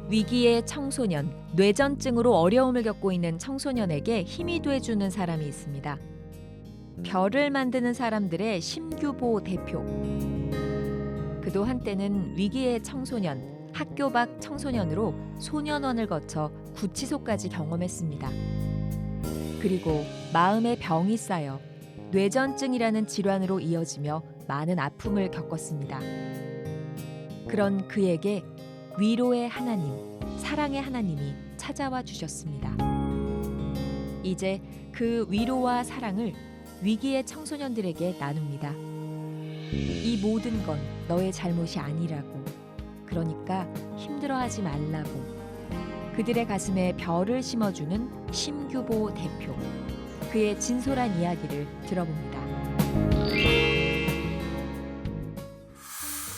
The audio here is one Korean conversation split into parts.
위기의 청소년, 뇌전증으로 어려움을 겪고 있는 청소년에게 힘이 돼주는 사람이 있습니다. 별을 만드는 사람들의 심규보 대표. 그도 한때는 위기의 청소년, 학교 밖 청소년으로 소년원을 거쳐 구치소까지 경험했습니다. 그리고 마음의 병이 쌓여 뇌전증이라는 질환으로 이어지며 많은 아픔을 겪었습니다. 그런 그에게 위로의 하나님, 사랑의 하나님이 찾아와 주셨습니다. 이제 그 위로와 사랑을 위기의 청소년들에게 나눕니다. 이 모든 건 너의 잘못이 아니라고, 그러니까 힘들어하지 말라고, 그들의 가슴에 별을 심어주는 심규보 대표, 그의 진솔한 이야기를 들어봅니다.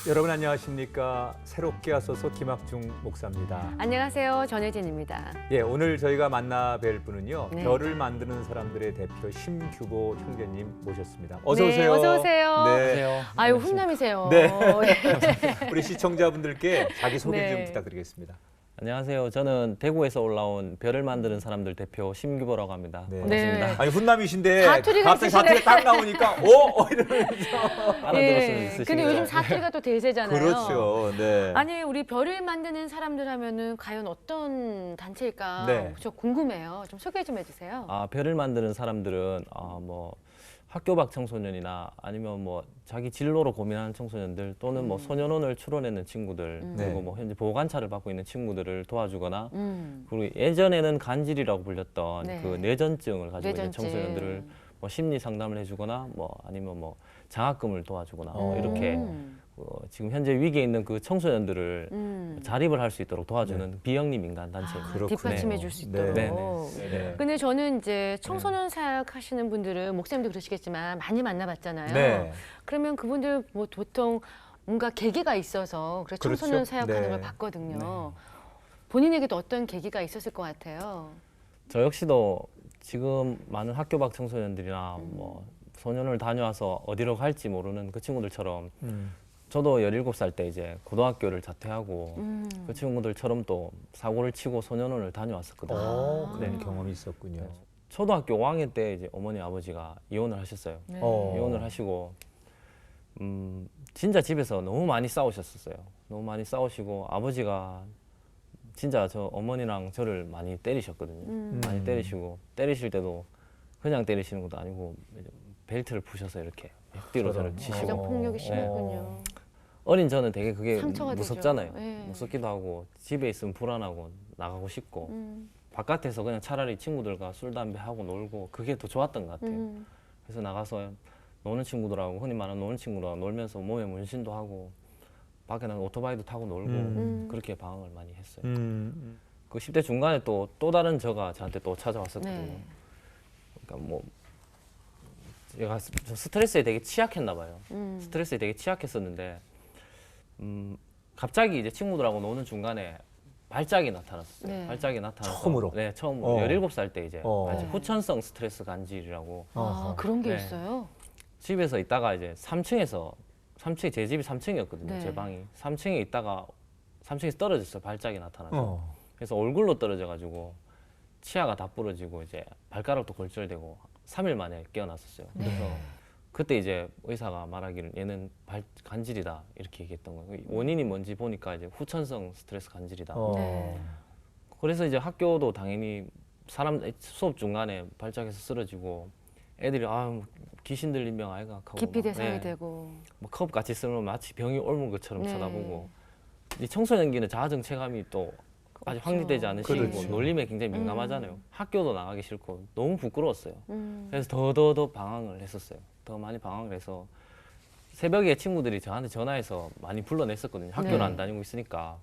여러분 안녕하십니까? 새롭게 하소서 김학중 목사입니다. 안녕하세요. 전혜진입니다. 예, 오늘 저희가 만나 뵐 분은요. 네. 별을 만드는 사람들의 대표 심규보 형제님 모셨습니다. 어서 네, 오세요. 어서 오세요. 네. 아유, 훈남이세요. 네. 우리 시청자분들께 자기 소개 네. 좀 부탁드리겠습니다. 안녕하세요. 저는 대구에서 올라온 별을 만드는 사람들 대표 심규보라고 합니다. 네. 반갑습니다. 네. 아니 훈남이신데 사투리가 갑자기 있으시네. 사투리가 딱 나오니까 이러면서 알아들었으면 있으시죠. 근데 요즘 사투리가 또 대세잖아요. 그렇죠. 네. 아니, 우리 별을 만드는 사람들 하면은 과연 어떤 단체일까? 네. 저 궁금해요. 좀 소개 좀 해주세요. 별을 만드는 사람들은 뭐 학교 밖 청소년이나 아니면 뭐 자기 진로로 고민하는 청소년들 또는 뭐 소년원을 출원하는 친구들 그리고 네. 뭐 현재 보호관찰을 받고 있는 친구들을 도와주거나 음. 그리고 예전에는 간질이라고 불렸던 네. 그 뇌전증을 가지고 있는 뇌전증. 청소년들을 뭐 심리 상담을 해주거나 뭐 아니면 뭐 장학금을 도와주거나 이렇게 지금 현재 위기에 있는 그 청소년들을 자립을 할 수 있도록 도와주는 비영리 민간 단체입니다. 그렇군요. 뒷받침해 줄 수 네. 있도록. 네. 네. 근데 저는 이제 청소년 사역 하시는 분들은 목사님도 그러시겠지만 많이 만나봤잖아요. 네. 그러면 그분들 뭐 보통 뭔가 계기가 있어서 그래서 그렇죠. 청소년 사역하는 네. 걸 봤거든요. 본인에게도 어떤 계기가 있었을 것 같아요. 저 역시도 지금 많은 학교 밖 청소년들이나 뭐 소년을 다녀와서 어디로 갈지 모르는 그 친구들처럼 저도 17살 때 이제 고등학교를 자퇴하고 그 친구들처럼 또 사고를 치고 소년원을 다녀왔었거든요. 그런 경험이 있었군요. 초등학교 5학년 때 이제 어머니 아버지가 이혼을 하셨어요. 네. 이혼을 하시고 진짜 집에서 너무 많이 싸우셨었어요. 너무 많이 싸우시고 아버지가 진짜 저 어머니랑 저를 많이 때리셨거든요. 많이 때리시고 때리실 때도 그냥 때리시는 것도 아니고 이제 벨트를 부셔서 이렇게 벽뒤로 저를 치시고 가정 폭력이 심했군요. 어린 저는 되게 그게 상처가 무섭잖아요. 되죠. 네. 무섭기도 하고 집에 있으면 불안하고 나가고 싶고 바깥에서 그냥 차라리 친구들과 술 담배 하고 놀고 그게 더 좋았던 것 같아요. 그래서 나가서 노는 친구들하고 흔히 말하는 노는 친구들하고 놀면서 몸에 문신도 하고 밖에 나가 오토바이도 타고 놀고 그렇게 방황을 많이 했어요. 그 10대 중간에 또 다른 저가 저한테 또 찾아왔었거든요. 네. 그러니까 뭐 제가 스트레스에 되게 취약했나 봐요. 스트레스에 되게 취약했었는데 갑자기 이제 친구들하고 노는 중간에 발작이 나타났어요. 네. 발작이 나타나서 처음으로? 네, 처음으로 17살 때 이제 어. 후천성 스트레스 간질이라고 아, 그런 게 네. 있어요? 집에서 있다가 이제 3층에 제 집이 3층이었거든요. 네. 제 방이 3층에 있다가 3층에서 떨어졌어요. 발작이 나타나서. 어. 그래서 얼굴로 떨어져 가지고 치아가 다 부러지고 이제 발가락도 골절되고 3일 만에 깨어났었어요. 그래서 그때 이제 의사가 말하기를 얘는 간질이다 이렇게 얘기했던 거예요. 원인이 뭔지 보니까 이제 후천성 스트레스 간질이다. 네. 그래서 이제 학교도 당연히 수업 중간에 발작해서 쓰러지고 애들이 뭐 귀신 들린 병 아이가 하고 기피 막, 대상이 네. 되고. 뭐 컵 같이 쓰면 마치 병이 옮은 것처럼 네. 쳐다보고 이 청소년기는 자아정 체감이 또 아직 없죠. 확립되지 않은 시기고 그렇죠. 놀림에 굉장히 민감하잖아요. 학교도 나가기 싫고 너무 부끄러웠어요. 음. 그래서 더 방황을 했었어요. 더 많이 방황을 해서 새벽에 친구들이 저한테 전화해서 많이 불러냈었거든요. 학교를 네. 안 다니고 있으니까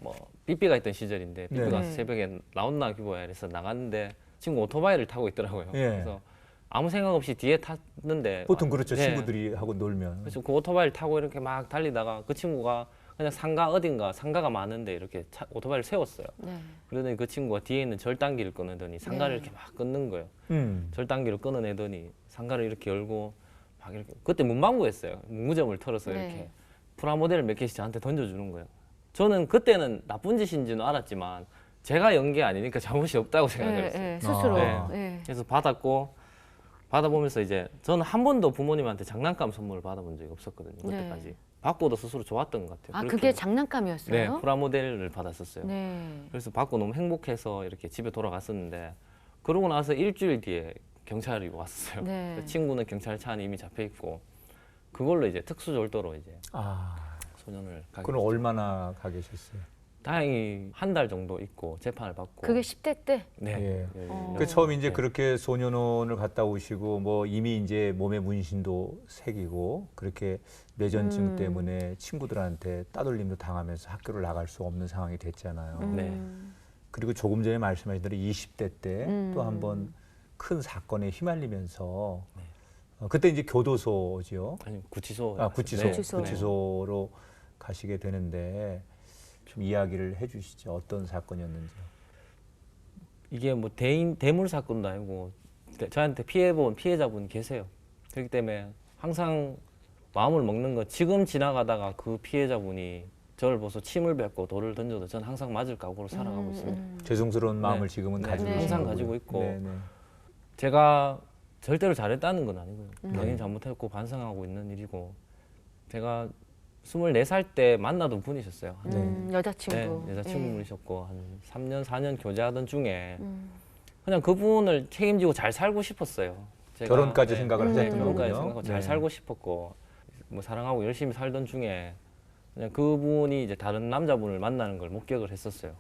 뭐 삐삐가 있던 시절인데 삐삐가 네. 새벽에 나온나 기보야 그래서 나갔는데 친구 오토바이를 타고 있더라고요. 예. 그래서 아무 생각 없이 뒤에 탔는데 보통 그렇죠. 네. 친구들이 하고 놀면. 그래서 그 오토바이를 타고 이렇게 막 달리다가 그 친구가 그냥 상가가 많은데 이렇게 오토바이를 세웠어요. 네. 그러더니 그 친구가 뒤에 있는 절단기를 끊으더니 상가를 네. 이렇게 막 끊는 거예요. 음. 절단기를 끊어내더니 상가를 이렇게 열고 막 이렇게 그때 문방구였어요. 문구점을 털어서 네. 이렇게 프라모델을 몇 개씩 저한테 던져주는 거예요. 저는 그때는 나쁜 짓인지는 알았지만 제가 연 게 아니니까 잘못이 없다고 생각을 했어요. 예, 스스로. 네. 예. 그래서 받아보면서 이제 저는 한 번도 부모님한테 장난감 선물을 받아본 적이 없었거든요. 그때까지. 네. 받고도 스스로 좋았던 것 같아요. 아, 그렇게. 그게 장난감이었어요? 네, 프라모델을 받았었어요. 네. 그래서 받고 너무 행복해서 이렇게 집에 돌아갔었는데 그러고 나서 일주일 뒤에 경찰이 왔어요. 네. 그 친구는 경찰차 안에 이미 잡혀 있고 그걸로 이제 특수절도로 이제 아, 소년을 가게 그럼 됐죠. 얼마나 가 계셨어요? 다행히 한 달 정도 있고 재판을 받고. 그게 10대 때? 네. 예. 어. 그 처음 이제 네. 그렇게 소년원을 갔다 오시고 뭐 이미 이제 몸에 문신도 새기고 그렇게 뇌전증 때문에 친구들한테 따돌림도 당하면서 학교를 나갈 수 없는 상황이 됐잖아요. 네. 그리고 조금 전에 말씀하신 대로 20대 때 또 음. 한 번 큰 사건에 휘말리면서 네. 그때 이제 교도소죠. 아니 구치소. 구치소, 네. 구치소. 구치소로 가시게 되는데 좀 이야기를 해주시죠. 어떤 사건이었는지. 이게 뭐 대물 사건도 아니고 저한테 피해본 피해자분 계세요. 그렇기 때문에 항상 마음을 먹는 거 지금 지나가다가 그 피해자분이 저를 보서 침을 뱉고 돌을 던져도 저는 항상 맞을 각오로 살아가고 있습니다. 죄송스러운 마음을 네. 지금은 네, 가지고 항상 계시는 가지고 거고요. 있고. 네, 네. 제가 절대로 잘했다는 건 아니고요. 당연히 네. 잘못했고 반성하고 있는 일이고 제가 24살 때 만나던 분이셨어요. 네. 여자친구. 네, 여자친구분이셨고 한 3년, 4년 교제하던 중에 음. 그냥 그분을 책임지고 잘 살고 싶었어요. 제가, 결혼까지 생각을 하셨던 결혼까지 거군요. 생각하고 잘 네. 살고 싶었고 뭐 사랑하고 열심히 살던 중에 그냥 그분이 이제 다른 남자분을 만나는 걸 목격을 했었어요.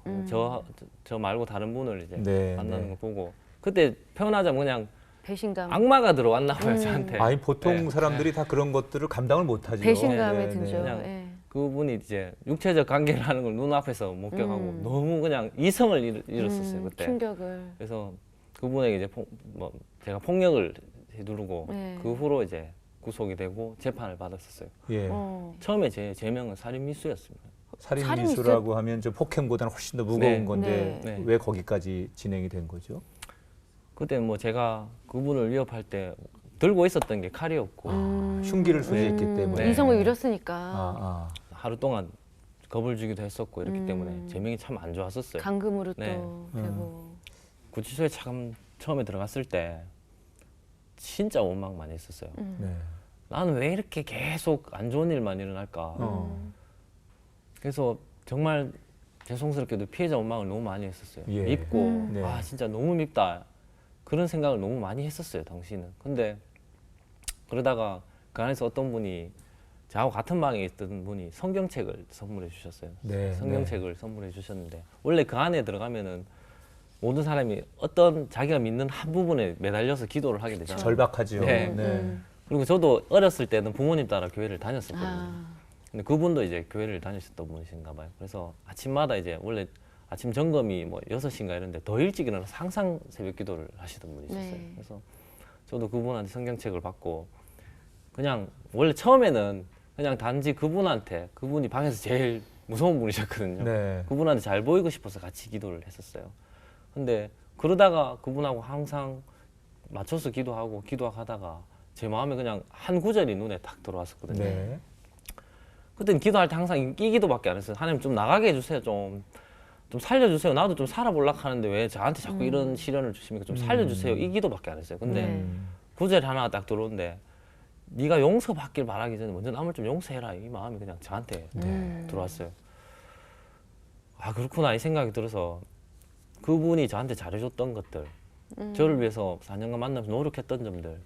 저 말고 다른 분을 이제 네, 만나는 네. 걸 보고 그때 표현하자면 그냥 배신감. 악마가 들어왔나 봐요 저한테. 아니 보통 네. 사람들이 다 그런 것들을 감당을 못하죠. 배신감에 네, 네, 들죠. 네. 그냥 예. 그분이 이제 육체적 관계를 하는 걸 눈앞에서 목격하고 너무 그냥 이성을 잃었었어요 그때. 충격을. 그래서 그분에게 이제 제가 폭력을 누르고 네. 그 후로 이제 구속이 되고 재판을 받았었어요. 예. 처음에 제 제명은 살인 미수였습니다. 살인 살인 미수라고 하면 저 폭행보다는 훨씬 더 무거운 네. 건데 네. 왜 거기까지 진행이 된 거죠? 그때 뭐 제가 그분을 위협할 때 들고 있었던 게 칼이었고 흉기를 소지했기 때문에 네. 이성을 잃었으니까 아, 하루 동안 겁을 주기도 했었고 이렇기 때문에 제명이 참 안 좋았었어요. 감금으로 네. 또 되고. 구치소에 참 처음에 들어갔을 때 진짜 원망 많이 했었어요. 네. 나는 왜 이렇게 계속 안 좋은 일만 일어날까. 그래서 정말 죄송스럽게도 피해자 원망을 너무 많이 했었어요. 예. 밉고 네. 아 진짜 너무 밉다 그런 생각을 너무 많이 했었어요 당시는. 근데 그러다가 그 안에서 어떤 분이 저하고 같은 방에 있던 분이 성경책을 선물해 주셨어요. 네, 성경책을 선물해 주셨는데 원래 그 안에 들어가면은 모든 사람이 어떤 자기가 믿는 한 부분에 매달려서 기도를 하게 되잖아요. 절박하죠. 네. 네. 그리고 저도 어렸을 때는 부모님 따라 교회를 다녔었거든요. 아. 근데 그분도 이제 교회를 다니셨던 분이신가 봐요. 그래서 아침마다 이제 원래 아침 점검이 뭐 6시인가 이런데 더 일찍 일어나서 항상 새벽 기도를 하시던 분이셨어요. 네. 그래서 저도 그분한테 성경책을 받고 그냥 원래 처음에는 그냥 단지 그분이 방에서 제일 무서운 분이셨거든요. 네. 그분한테 잘 보이고 싶어서 같이 기도를 했었어요. 근데 그러다가 그분하고 항상 맞춰서 기도하다가 제 마음에 그냥 한 구절이 눈에 딱 들어왔었거든요. 네. 그때는 기도할 때 항상 이 기도밖에 안 했어요. 하나님 좀 나가게 해주세요. 좀 살려주세요. 나도 좀 살아보려고 하는데 왜 저한테 자꾸 이런 시련을 주십니까? 좀 살려주세요. 이 기도밖에 안 했어요. 근데 구절이 하나 딱 들어오는데 네가 용서받길 바라기 전에 먼저 남을 좀 용서해라. 이 마음이 그냥 저한테 들어왔어요. 아 그렇구나 이 생각이 들어서 그분이 저한테 잘해줬던 것들 저를 위해서 4년간 만나면서 노력했던 점들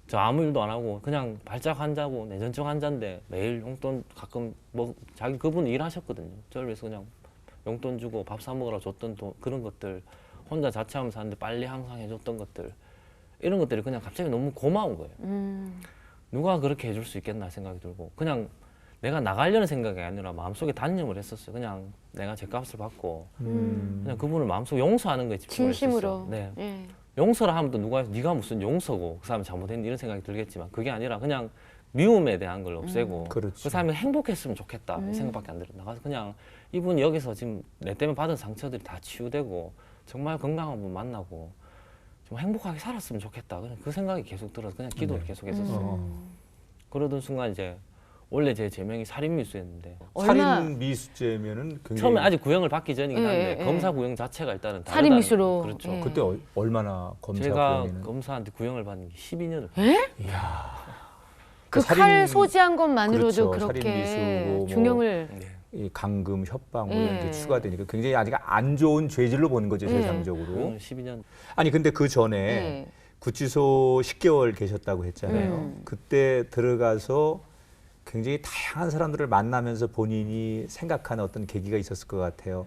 저 아무 일도 안 하고 그냥 발작 환자고 뇌전증 환자인데 매일 용돈 가끔 뭐 자기 그분 일하셨거든요. 저를 위해서 그냥 용돈 주고 밥 사 먹으라 줬던 돈 그런 것들 혼자 자취하면서 사는데 빨리 항상 해줬던 것들 이런 것들이 그냥 갑자기 너무 고마운 거예요. 누가 그렇게 해줄 수 있겠나 생각이 들고 그냥 내가 나가려는 생각이 아니라 마음속에 단념을 했었어요. 그냥 내가 죗값을 받고 그냥 그분을 마음속에 용서하는 거에 집중을 진심으로. 했었어요. 네. 예. 용서를 하면 또 누가 네가 무슨 용서고 그 사람이 잘못했니 이런 생각이 들겠지만 그게 아니라 그냥 미움에 대한 걸 없애고 그렇죠. 그 사람이 행복했으면 좋겠다 이 생각밖에 안 들어요. 나가서 그냥 이분이 여기서 지금 내 때문에 받은 상처들이 다 치유되고 정말 건강한 분 만나고 좀 행복하게 살았으면 좋겠다. 그냥 그 생각이 계속 들어서 그냥 기도를 계속 했었어요. 그러던 순간 이제 원래 제 제명이 살인미수였는데 얼마 살인 미수죄면은 굉장히 처음에 아직 구형을 받기 전이긴 한데 예, 예. 검사 구형 자체가 일단은 다르다는 살인미수로. 그렇죠. 예. 그때 얼마나 검사 제가 구형에는 검사한테 구형을 받은 게 12년을 그 살인- 칼 소지한 것만으로도 그렇죠. 그렇게 살인미수, 뭐 중형을 네. 이 강금, 협박 뭐 이런 예. 게 추가되니까 굉장히 아직 안 좋은 죄질로 보는 거죠, 예. 세상적으로. 구형을 12년 아니 근데 그 전에 예. 구치소 10개월 계셨다고 했잖아요. 음. 그때 들어가서 굉장히 다양한 사람들을 만나면서 본인이 생각하는 어떤 계기가 있었을 것 같아요.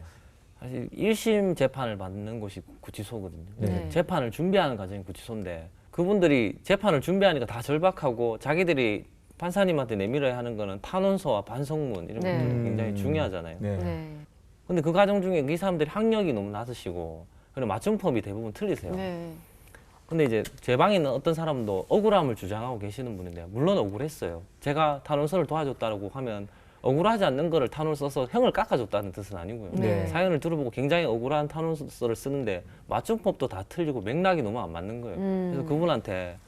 사실 1심 재판을 받는 곳이 구치소거든요. 네. 재판을 준비하는 과정이 구치소인데 그분들이 재판을 준비하니까 다 절박하고 자기들이 판사님한테 내밀어야 하는 거는 탄원서와 반성문 이런 네. 것들이 굉장히 중요하잖아요. 네. 네. 근데 그 과정 중에 이 사람들이 학력이 너무 낮으시고 그리고 맞춤법이 대부분 틀리세요. 네. 근데 이제 제 방에 있는 어떤 사람도 억울함을 주장하고 계시는 분인데 물론 억울했어요. 제가 탄원서를 도와줬다고 하면 억울하지 않는 거를 탄원을 써서 형을 깎아줬다는 뜻은 아니고요. 네. 사연을 들어보고 굉장히 억울한 탄원서를 쓰는데 맞춤법도 다 틀리고 맥락이 너무 안 맞는 거예요. 그래서 그분한테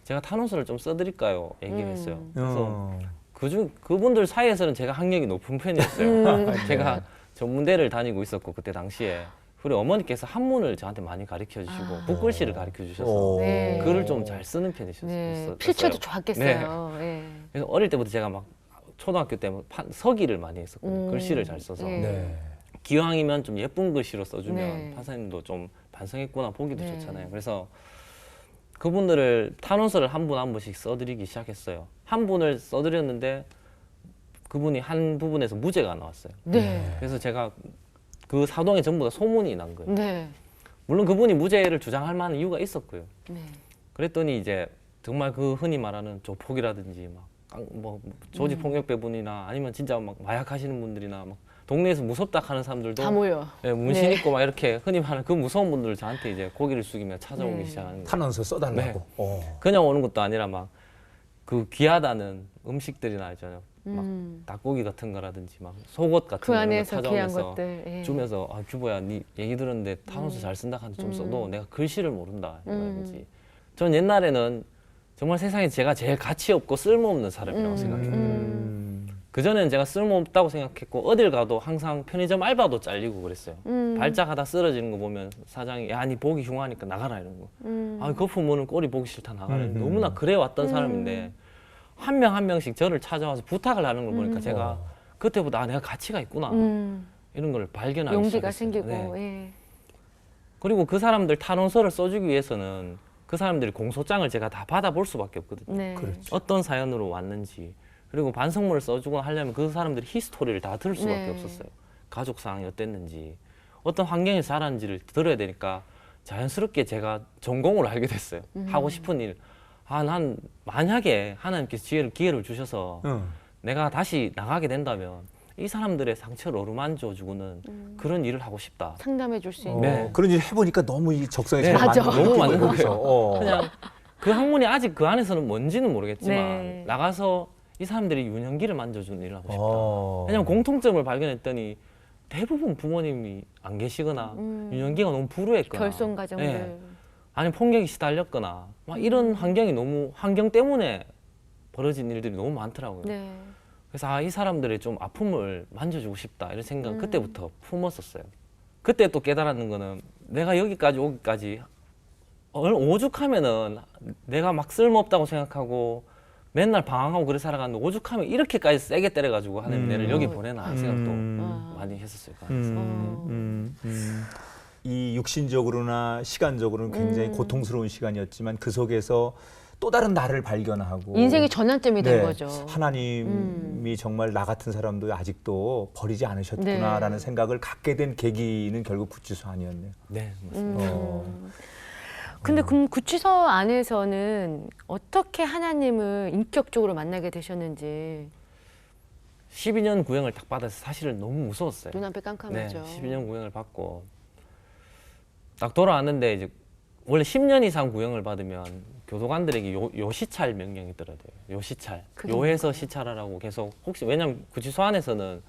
제가 탄원서를 좀 써드릴까요? 얘기를 했어요. 그래서 그분들 사이에서는 제가 학력이 높은 편이었어요. 제가 전문대를 다니고 있었고 그때 당시에 그리고 어머니께서 한문을 저한테 많이 가르쳐 주시고 붓글씨를 가르쳐 주셔서 네. 글을 좀 잘 쓰는 편이셨어요. 네. 필체도 좋았겠어요. 네. 그래서 어릴 때부터 제가 막 초등학교 때 서기를 많이 했었거든요. 글씨를 잘 써서 네. 네. 기왕이면 좀 예쁜 글씨로 써주면 네. 판사님도 좀 반성했구나 보기도 네. 좋잖아요. 그래서 그분들을 탄원서를 한 분 한 분씩 써드리기 시작했어요. 한 분을 써드렸는데 그분이 한 부분에서 무죄가 나왔어요. 네. 그래서 제가 그 사동에 전부 다 소문이 난 거예요. 네. 물론 그분이 무죄를 주장할 만한 이유가 있었고요. 네. 그랬더니 이제 정말 그 흔히 말하는 조폭이라든지 뭐 조직 폭력 배분이나 아니면 진짜 막 마약 하시는 분들이나 막 동네에서 무섭다 하는 사람들도 다 모여. 예, 문신 네. 있고 막 이렇게 흔히 말하는 그 무서운 분들 저한테 이제 고개를 숙이며 찾아오기 네. 시작하는 거예요. 탄원서 써달라고. 그냥 오는 것도 아니라 막 그 귀하다는 음식들이나 있잖아요. 막 닭고기 같은 거라든지 막 속옷 같은 그 거 이런 거 안에서 귀한 찾아오면서 것들. 예. 주면서 아 규보야 네 얘기 들었는데 탄원서 잘 쓴다 하는데 좀 써도 내가 글씨를 모른다 이러든지 전 옛날에는 정말 세상에 제가 제일 가치 없고 쓸모없는 사람이라고 생각했거든요. 그전에는 제가 쓸모없다고 생각했고 어딜 가도 항상 편의점 알바도 잘리고 그랬어요. 발작하다 쓰러지는 거 보면 사장이 야 니 보기 흉하니까 나가라 이런 거. 아 거품무는 꼴이 보기 싫다 나가라. 너무나 그래 왔던 사람인데 한 명 한 명씩 저를 찾아와서 부탁을 하는 걸 보니까 제가 그때보다 아 내가 가치가 있구나 이런 걸 발견하기 용기가 시작했어요. 생기고. 네. 예. 그리고 그 사람들 탄원서를 써주기 위해서는 그 사람들이 공소장을 제가 다 받아볼 수밖에 없거든요. 네. 그렇죠. 어떤 사연으로 왔는지 그리고 반성문을 써주고 하려면 그 사람들이 히스토리를 다 들을 수밖에 네. 없었어요. 가족 상황이 어땠는지 어떤 환경에서 자랐는지를 들어야 되니까 자연스럽게 제가 전공으로 알게 됐어요. 하고 싶은 일. 아, 난 만약에 하나님께서 기회를 주셔서 내가 다시 나가게 된다면 이 사람들의 상처를 어루만져 주고는 그런 일을 하고 싶다. 상담해 줄 수 있는. 네. 그런 일 해보니까 너무 이 적성에 네. 잘 맞아. 맞는 너무 맞는 거죠. 거예요. 그냥 그 학문이 아직 그 안에서는 뭔지는 모르겠지만 네. 나가서 이 사람들이 유년기를 만져주는 일을 하고 싶다. 왜냐면 공 공통점을 발견했더니 대부분 부모님이 안 계시거나 유년기가 너무 불우했거나 결손 가정들. 네. 아니면 폭력이 시달렸거나 막 이런 환경이 너무 환경 때문에 벌어진 일들이 너무 많더라고요. 네. 그래서 아, 이 사람들의 좀 아픔을 만져주고 싶다 이런 생각 그때부터 품었었어요. 그때 또 깨달았는 거는 내가 여기까지 오기까지 오죽하면은 내가 막 쓸모없다고 생각하고 맨날 방황하고 그래 살아갔는데 오죽하면 이렇게까지 세게 때려가지고 하나님 내를 여기 보내나 하는 생각도 많이 했었어요. 그 안에서. 이 육신적으로나 시간적으로는 굉장히 고통스러운 시간이었지만 그 속에서 또 다른 나를 발견하고 인생의 전환점이 된 네, 거죠. 하나님이 정말 나 같은 사람도 아직도 버리지 않으셨구나라는 네. 생각을 갖게 된 계기는 결국 구치소 아니었네요. 네, 맞습니다. 근데 그럼 구치소 안에서는 어떻게 하나님을 인격적으로 만나게 되셨는지 12년 구형을 딱 받아서 사실은 너무 무서웠어요. 눈앞에 깜깜하죠. 네, 12년 구형을 받고 딱 돌아왔는데 이제 원래 10년 이상 구형을 받으면 교도관들에게 요시찰 명령이 떨어져요. 요시찰. 그게 요해서 시찰하라고 계속 혹시 왜냐면 구치소 안에서는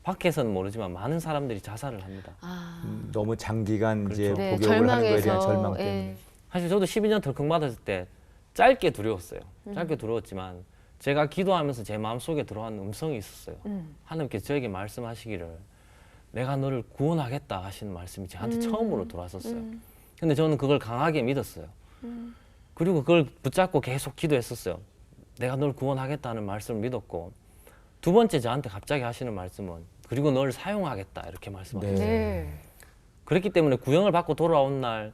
밖에서는 모르지만 많은 사람들이 자살을 합니다. 아, 너무 장기간 이제 그렇죠. 네, 복역을 하는 거에 대한 절망해서, 절망 예. 때문에. 사실 저도 12년 덜컹 받았을 때 짧게 두려웠어요. 짧게 두려웠지만 제가 기도하면서 제 마음속에 들어온 음성이 있었어요. 하나님께서 저에게 말씀하시기를 내가 너를 구원하겠다 하시는 말씀이 저한테 처음으로 들어왔었어요. 근데 저는 그걸 강하게 믿었어요. 그리고 그걸 붙잡고 계속 기도했었어요. 내가 널 구원하겠다는 말씀을 믿었고, 두 번째 저한테 갑자기 하시는 말씀은 그리고 널 사용하겠다 이렇게 말씀하셨어요. 네. 그렇기 때문에 구형을 받고 돌아온 날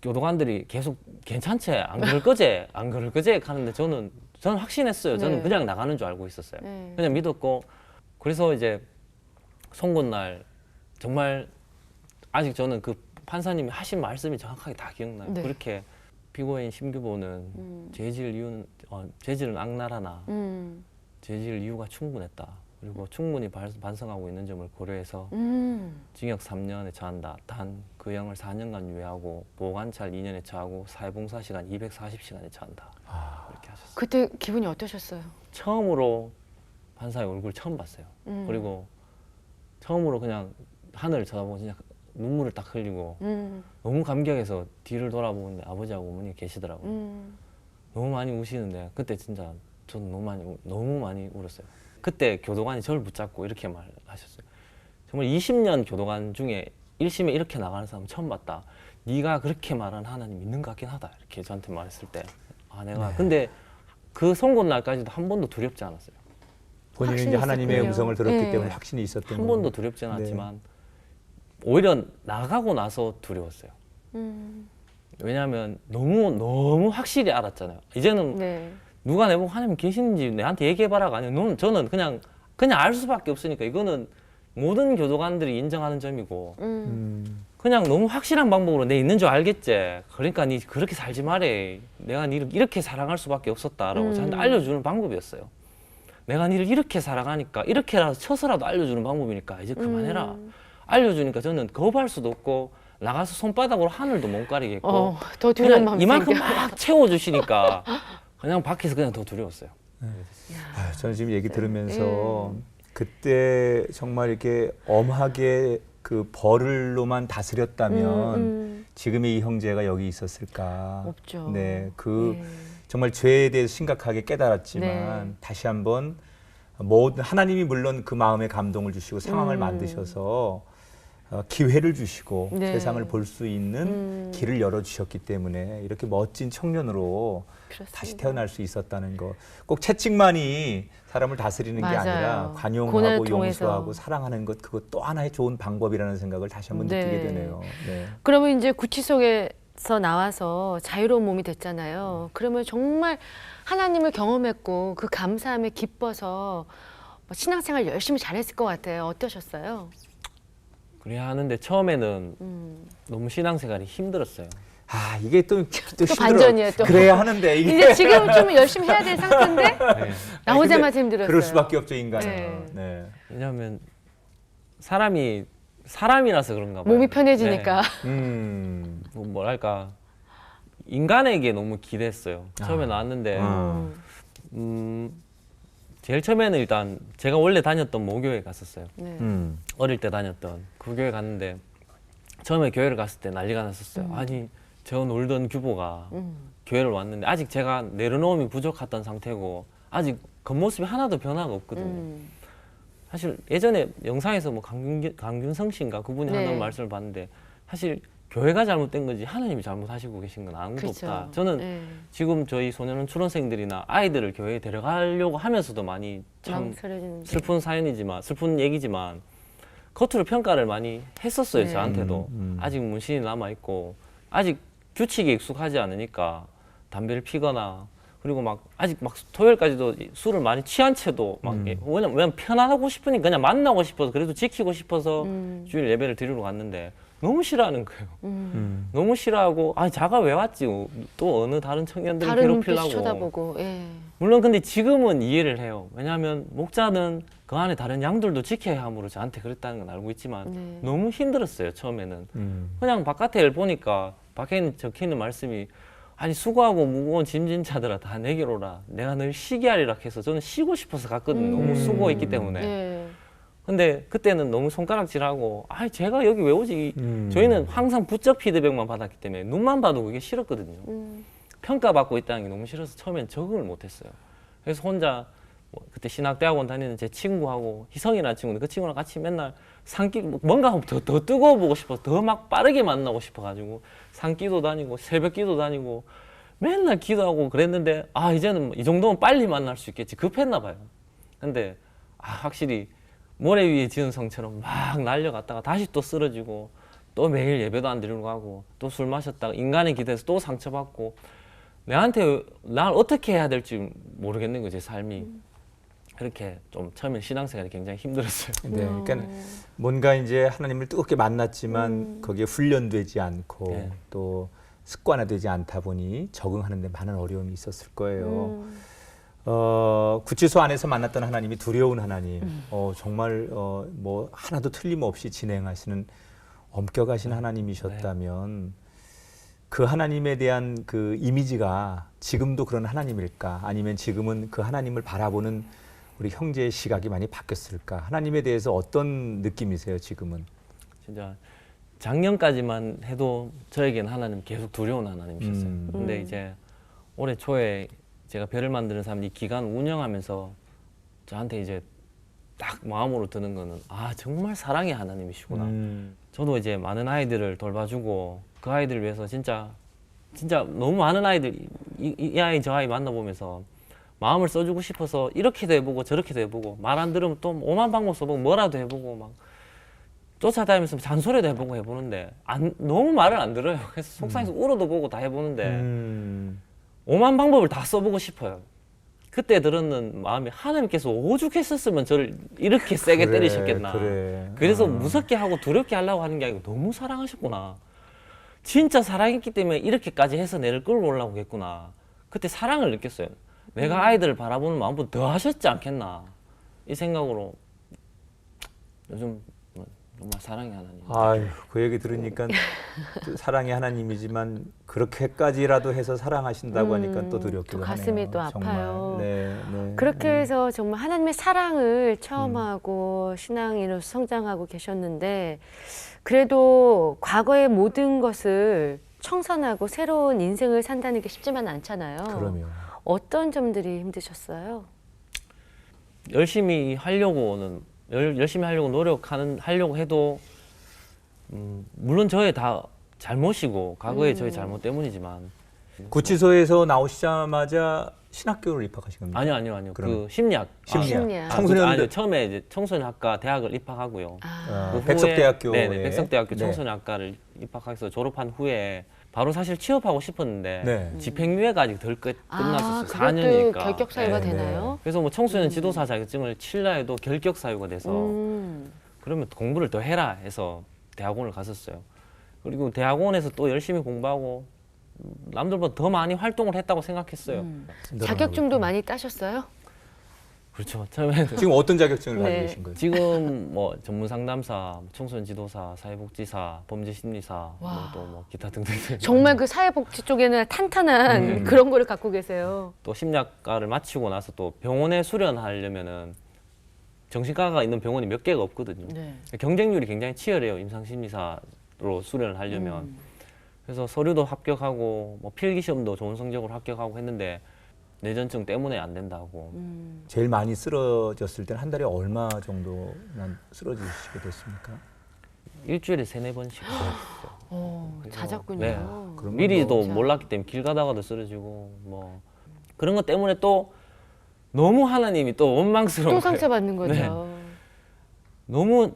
교도관들이 계속 괜찮지? 안 그럴 거지? 안 그럴 거지? 하는데 저는 확신했어요. 저는 네. 그냥 나가는 줄 알고 있었어요. 네. 그냥 믿었고, 그래서 이제 송곳 날 정말 아직 저는 그 판사님이 하신 말씀이 정확하게 다 기억나요. 네. 그렇게 피고인 심규보는 죄질은 악랄하나 죄질 이유가 충분했다. 그리고 충분히 반성하고 있는 점을 고려해서 징역 3년에 처한다. 단 그 형을 4년간 유예하고 보호관찰 2년에 처하고 사회봉사 시간 240시간에 처한다. 이렇게 하셨어요. 그때 기분이 어떠셨어요? 처음으로 판사의 얼굴 처음 봤어요. 그리고 처음으로 그냥 하늘을 쳐다보고 진짜 눈물을 딱 흘리고 너무 감격해서 뒤를 돌아보는데 아버지하고 어머니 계시더라고요. 너무 많이 우시는데 그때 진짜 저는 너무 많이 울었어요. 그때 교도관이 저를 붙잡고 이렇게 말하셨어요. 정말 20년 교도관 중에 1심에 이렇게 나가는 사람 처음 봤다. 네가 그렇게 말하는 하나님 있는 것 같긴 하다. 이렇게 저한테 말했을 때 내가 근데 그 선고 날까지도 한 번도 두렵지 않았어요. 본인은 이제 확신이 하나님의 있었군요. 음성을 들었기 네. 때문에 확신이 있었던 한 거고. 번도 두렵지 않았지만 오히려 나가고 나서 두려웠어요. 왜냐하면 너무 확실히 알았잖아요. 이제는 네. 누가 내보고 하나님 계시는지 내한테 얘기해봐라가 아니에요. 저는 그냥 알 수밖에 없으니까 이거는 모든 교도관들이 인정하는 점이고 그냥 너무 확실한 방법으로 내 있는 줄 알겠지. 그러니까 니 그렇게 살지 말해. 내가 니를 이렇게 사랑할 수밖에 없었다라고 저한테 알려주는 방법이었어요. 내가 니를 이렇게 사랑하니까 이렇게라도 쳐서라도 알려주는 방법이니까 이제 그만해라. 알려주니까 저는 겁할 수도 없고 나가서 손바닥으로 하늘도 못 가리겠고 더 두려운 그냥 마음이 이만큼 생겨. 막 채워주시니까 그냥 밖에서 그냥 더 두려웠어요. 저는 지금 얘기 들으면서 그때 정말 이렇게 엄하게 그 벌을로만 다스렸다면 지금의 이 형제가 여기 있었을까? 없죠. 네, 네. 정말 죄에 대해서 심각하게 깨달았지만 네. 다시 한번 모든 하나님이 물론 그 마음에 감동을 주시고 상황을 만드셔서 기회를 주시고 네. 세상을 볼 수 있는 길을 열어주셨기 때문에 이렇게 멋진 청년으로 그렇습니다. 다시 태어날 수 있었다는 거. 꼭 채찍만이 사람을 다스리는 게 맞아요. 아니라 고난을 관용하고 통해서. 용서하고 사랑하는 것, 그거 또 하나의 좋은 방법이라는 생각을 다시 한번 네. 느끼게 되네요. 네. 그러면 이제 구치소에서 나와서 자유로운 몸이 됐잖아요. 그러면 정말 하나님을 경험했고 그 감사함에 기뻐서 신앙생활 열심히 잘했을 것 같아요. 어떠셨어요? 그래야 하는데 처음에는 너무 신앙생활이 힘들었어요. 이게 또 힘들어. 반전이에요, 또. 그래야 하는데 이게 이제 지금 좀 열심히 해야 될 상태인데 네. 나오자마자 힘들었어요. 그럴 수밖에 없죠, 인간은. 네. 네. 왜냐하면 사람이라서 그런가 봐요. 몸이 편해지니까. 뭐랄까 인간에게 너무 기대했어요. 처음에 나왔는데 제일 처음에는 일단 제가 원래 다녔던 모교에 갔었어요. 네. 어릴 때 다녔던 그 교회 갔는데 처음에 교회를 갔을 때 난리가 났었어요. 아니 저 놀던 규보가 교회를 왔는데 아직 제가 내려놓음이 부족했던 상태고 아직 겉모습이 하나도 변화가 없거든요. 사실 예전에 영상에서 뭐 강균성 씨인가 그분이 네. 하는 말씀을 봤는데 사실 교회가 잘못된 거지 하나님이 잘못하시고 계신 건 아무도 그렇죠. 없다. 저는 네. 지금 저희 소년원 출원생들이나 아이들을 교회에 데려가려고 하면서도 많이 참 망설여지는 슬픈 얘기지만 겉으로 평가를 많이 했었어요. 네. 저한테도. 아직 문신이 남아있고 아직 규칙에 익숙하지 않으니까 담배를 피거나 그리고 아직 토요일까지도 술을 많이 취한 채도 왜냐면 편안하고 싶으니까 그냥 만나고 싶어서 그래도 지키고 싶어서 주일 예배를 드리러 갔는데 너무 싫어하는 거예요. 너무 싫어하고 자가 왜 왔지? 또 어느 다른 청년들을 다른 눈빛 괴롭히려고. 쳐다보고. 예. 물론 근데 지금은 이해를 해요. 왜냐하면 목자는 그 안에 다른 양들도 지켜야 함으로 저한테 그랬다는 건 알고 있지만 네. 너무 힘들었어요. 처음에는. 그냥 바깥에 보니까 밖에 적혀있는 말씀이 아니 수고하고 무거운 짐진 자들아 다 내게로 오라. 내가 널 쉬게 하리라 해서 저는 쉬고 싶어서 갔거든요. 너무 수고했기 때문에. 예. 근데 그때는 너무 손가락질하고 제가 여기 왜 오지? 저희는 항상 부적 피드백만 받았기 때문에 눈만 봐도 그게 싫었거든요. 평가받고 있다는 게 너무 싫어서 처음엔 적응을 못했어요. 그래서 혼자 뭐 그때 신학대학원 다니는 제 친구하고 희성이라는 친구인데 그 친구랑 같이 맨날 산길 뭔가 더 뜨거워 보고 싶어서 더 막 빠르게 만나고 싶어가지고 산기도 다니고 새벽기도 다니고 맨날 기도하고 그랬는데 아 이제는 이 정도면 빨리 만날 수 있겠지 급했나 봐요. 근데 확실히 모래 위에 지은 성처럼 막 날려갔다가 다시 또 쓰러지고 또 매일 예배도 안 드리고 가고 또 술 마셨다가 인간의 기대에서 또 상처받고 내한테 날 어떻게 해야 될지 모르겠는 거죠, 제 삶이. 그렇게 좀 처음에 신앙생활이 굉장히 힘들었어요. 네, 그러니까 뭔가 이제 하나님을 뜨겁게 만났지만 거기에 훈련되지 않고 네. 또 습관화되지 않다 보니 적응하는 데 많은 어려움이 있었을 거예요. 구치소 안에서 만났던 하나님이 두려운 하나님, 정말 뭐 하나도 틀림없이 진행하시는 엄격하신 하나님이셨다면 그 하나님에 대한 그 이미지가 지금도 그런 하나님일까? 아니면 지금은 그 하나님을 바라보는 우리 형제의 시각이 많이 바뀌었을까? 하나님에 대해서 어떤 느낌이세요, 지금은? 진짜 작년까지만 해도 저에게는 하나님 계속 두려운 하나님이셨어요. 근데 이제 올해 초에 제가 별을 만드는 사람 이 기간 운영하면서 저한테 이제 딱 마음으로 드는 거는 정말 사랑의 하나님이시구나. 저도 이제 많은 아이들을 돌봐주고 그 아이들을 위해서 진짜 너무 많은 아이들 이 아이 저 아이 만나보면서 마음을 써주고 싶어서 이렇게도 해보고 저렇게도 해보고 말 안 들으면 또 오만 방법 써보고 뭐라도 해보고 막 쫓아다니면서 잔소리도 해보고 해보는데 너무 말을 안 들어요. 그래서 속상해서 울어도 보고 다 해보는데 오만 방법을 다 써보고 싶어요. 그때 들었는 마음이 하나님께서 오죽했었으면 저를 이렇게 세게 때리셨겠나. 그래서 무섭게 하고 두렵게 하려고 하는 게 아니고 너무 사랑하셨구나. 진짜 사랑했기 때문에 이렇게까지 해서 내를 끌고 올라오고 했구나. 그때 사랑을 느꼈어요. 내가 아이들을 바라보는 마음보다 더 하셨지 않겠나. 이 생각으로 요즘 정말 사랑의 하나님. 아유, 그 얘기 들으니까 사랑의 하나님이지만 그렇게까지라도 해서 사랑하신다고 하니까 또 두렵기도 하네요. 가슴이 또 정말. 아파요. 네. 그렇게 해서 정말 하나님의 사랑을 처음 하고 신앙인으로 성장하고 계셨는데 그래도 과거의 모든 것을 청산하고 새로운 인생을 산다는 게 쉽지만 않잖아요. 그럼요. 어떤 점들이 힘드셨어요? 열심히 하려고 하려고 해도 물론 저의 다 잘못이고 과거의 저의 잘못 때문이지만 구치소에서 나오시자마자 신학교를 입학하신 겁니까? 아니요. 그러면? 그 심리학. 심리학. 청소년들 처음에 이제 청소년학과 대학을 입학하고요. 그 후에- 백석대학교에. 네네, 백석대학교 네. 청소년학과를 입학해서 졸업한 후에 바로 사실 취업하고 싶었는데 네. 집행유예가 아직 덜 끝났었어요. 그것도 4년이니까. 결격 사유가 네, 되나요? 그래서 뭐 청소년 지도사 자격증을 칠라 해도 결격 사유가 돼서 그러면 공부를 더 해라 해서 대학원을 갔었어요. 그리고 대학원에서 또 열심히 공부하고 남들보다 더 많이 활동을 했다고 생각했어요. 자격증도 많이 따셨어요? 그렇죠. 처음에는 지금 어떤 자격증을 가지고 네. 계신 거예요? 지금 뭐 전문 상담사, 청소년 지도사, 사회복지사, 범죄심리사, 또 뭐 기타 등등. 정말 그 사회복지 쪽에는 탄탄한 그런 거를 갖고 계세요. 또 심리학과를 마치고 나서 또 병원에 수련하려면은 정신과가 있는 병원이 몇 개가 없거든요. 네. 경쟁률이 굉장히 치열해요. 임상심리사로 수련을 하려면. 그래서 서류도 합격하고 뭐 필기 시험도 좋은 성적으로 합격하고 했는데 뇌전증 때문에 안 된다고. 제일 많이 쓰러졌을 때는 한 달에 얼마 정도나 쓰러지시게 됐습니까? 일주일에 3-4번씩 쓰러졌어요. 잦았군요. 네. 그러면 미리도 진짜. 몰랐기 때문에 길 가다가도 쓰러지고 뭐 그런 것 때문에 또 너무 하나님이 또 원망스러운 또 거예요. 상처받는 거죠. 네. 너무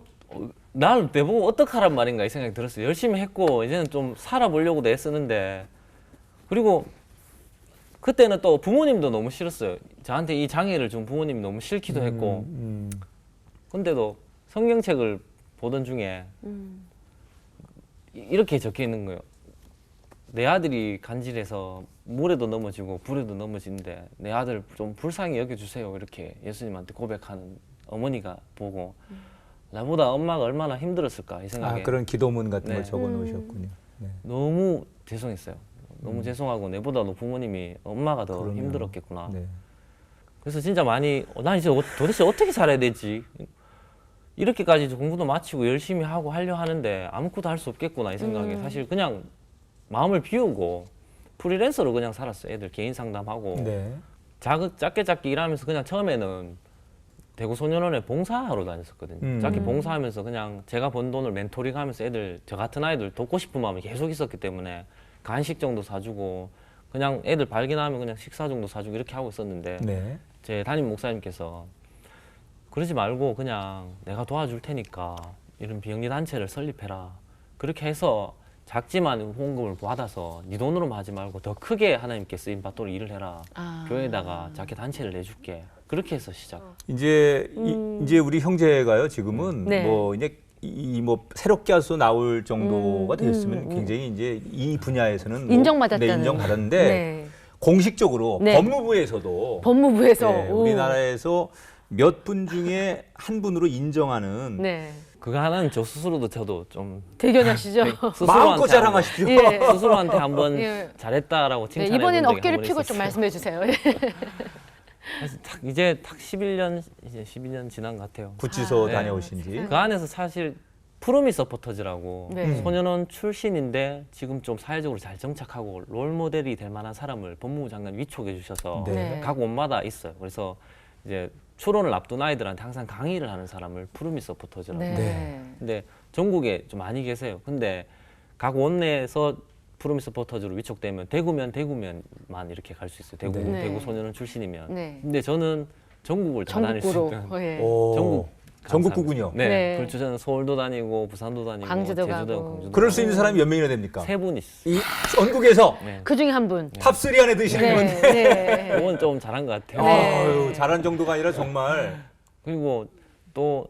날 내보고 어떡하란 말인가 이 생각이 들었어요. 열심히 했고 이제는 좀 살아보려고도 애쓰는데 그리고 그때는 또 부모님도 너무 싫었어요. 저한테 이 장애를 준 부모님이 너무 싫기도 했고 근데도 성경책을 보던 중에 이렇게 적혀 있는 거예요. 내 아들이 간질해서 물에도 넘어지고 불에도 넘어지는데 내 아들 좀 불쌍히 여겨주세요. 이렇게 예수님한테 고백하는 어머니가 보고 나보다 엄마가 얼마나 힘들었을까 이 생각에 그런 기도문 같은 네. 걸 적어 놓으셨군요. 네. 너무 죄송했어요. 너무 죄송하고 내보다도 부모님이 엄마가 더 그럼요. 힘들었겠구나. 네. 그래서 진짜 많이 난 이제 도대체 어떻게 살아야 되지? 이렇게까지 공부도 마치고 열심히 하고 하려 하는데 아무것도 할 수 없겠구나 이 생각에 사실 그냥 마음을 비우고 프리랜서로 그냥 살았어요. 애들 개인 상담하고 네. 작게 일하면서 그냥 처음에는 대구 소년원에 봉사하러 다녔었거든요. 짧게 봉사하면서 그냥 제가 번 돈을 멘토링하면서 저 같은 아이들 돕고 싶은 마음이 계속 있었기 때문에 간식 정도 사주고 그냥 애들 발견하면 그냥 식사 정도 사주고 이렇게 하고 있었는데 네. 제 담임 목사님께서 그러지 말고 그냥 내가 도와줄 테니까 이런 비영리 단체를 설립해라. 그렇게 해서 작지만 후원금을 받아서 네 돈으로만 하지 말고 더 크게 하나님께 쓰임 받도록 일을 해라. 교회에다가 작게 단체를 내줄게. 그렇게 해서 시작. 이제 이제 우리 형제가요 지금은 네. 뭐 이제 뭐 새롭게 해서 나올 정도가 되었으면 굉장히 이제 이 분야에서는 인정받았다는. 네, 인정받았는데 네. 공식적으로 네. 법무부에서도 법무부에서 네, 우리나라에서 몇 분 중에 한 분으로 인정하는 네. 그거 하나는 저 스스로도 저도 좀 대견하시죠? 마음껏 자랑하십시오. 예. 스스로한테 한번 예. 잘했다라고 네, 칭찬해 이번엔 본 적이 어깨를 한번 펴고 좀 있었어요. 말씀해 주세요. 그래서 이제 12년 지난 것 같아요. 구치소 네. 다녀오신지. 그 안에서 사실 푸르미 서포터즈라고 네. 소년원 출신인데 지금 좀 사회적으로 잘 정착하고 롤 모델이 될 만한 사람을 법무부 장관 위촉해 주셔서 네. 네. 각 원마다 있어요. 그래서 이제 추론을 앞둔 아이들한테 항상 강의를 하는 사람을 푸르미 서포터즈라고. 네. 네. 근데 전국에 좀 많이 계세요. 근데 각 원내에서 푸르미 서포터즈로 위촉되면 대구면만 이렇게 갈 수 있어요. 네. 대구 소년원 출신이면. 네. 근데 저는 전국을 다 다닐 수 전국구로. 있는 예. 오, 전국구군요. 네. 네. 그렇죠. 저는 서울도 다니고 부산도 다니고 광주도 제주도 가고. 광주도 그럴 수 가고. 있는 사람이 몇 명이나 됩니까? 세 분 있어요. 이 전국에서 네. 그 중에 한 분. 탑3 안에 드시는 건데. 네. 네. 그건 좀 잘한 것 같아요. 네. 아유, 잘한 정도가 아니라 정말 그리고 또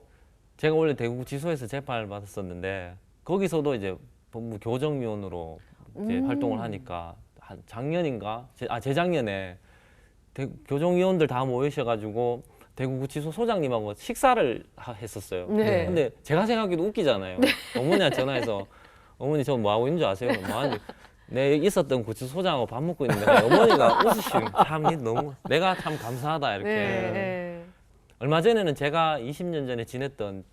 제가 원래 대구지소에서 재판을 받았었는데 거기서도 이제 법무 교정위원으로 이제 활동을 하니까 한 작년인가 재작년에 교정위원들 다 모이셔가지고 대구구치소 소장님하고 식사를 했었어요. 네. 근데 제가 생각해도 웃기잖아요. 어머니한테 전화해서 어머니 저 뭐 하고 있는 줄 아세요? 뭐 하는데 내 있었던 구치소 소장하고 밥 먹고 있는데 어머니가 웃으시면 참 너무 내가 참 감사하다 이렇게. 네. 얼마 전에는 제가 20년 전에 지냈던